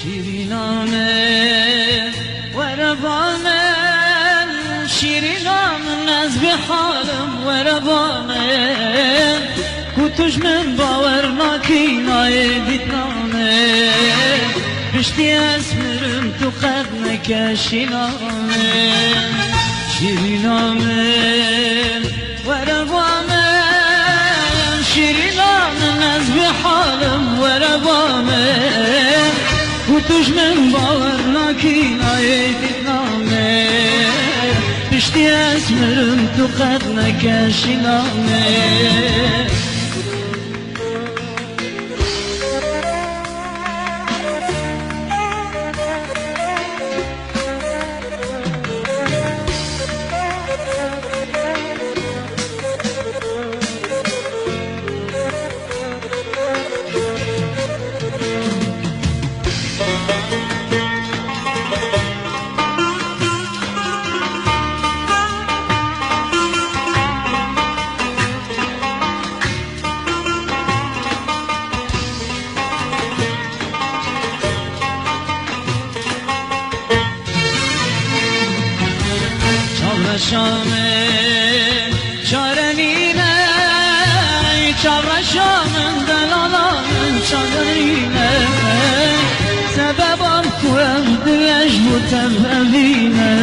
شیرینانه وربانه شیرینانه از به حالم وربانه کتوش من باور ناکینای دیدنانه پشتی اسمرم تو قد نکشینانه شیرینانه وربانه شیرینانه از به حالم وربانه کتوش من باور ناکینای دیدنانه پشتی اسمرم تو قد نکشینانه Çavraşamı çarenine Çavraşamın delalanın çarenine Sebebam kuevdileş bu tevhevine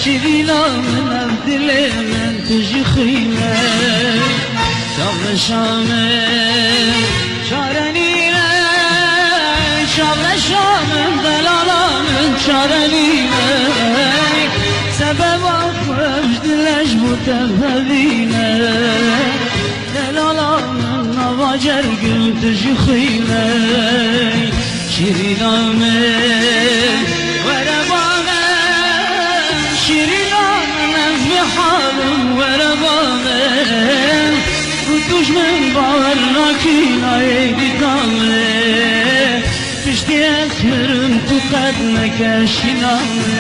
Şirilamın evdilemen tejihine Çavraşamı çarenine Çavraşamın delalanın çarenine Sebep akmış dileş bu tevhevine Delalanın navacer gül tejihine Şiriname verebane Şiriname ezbi halim verebane Kutuş men baver nakinaye didame Pişti esmerim tu kad nekeşiname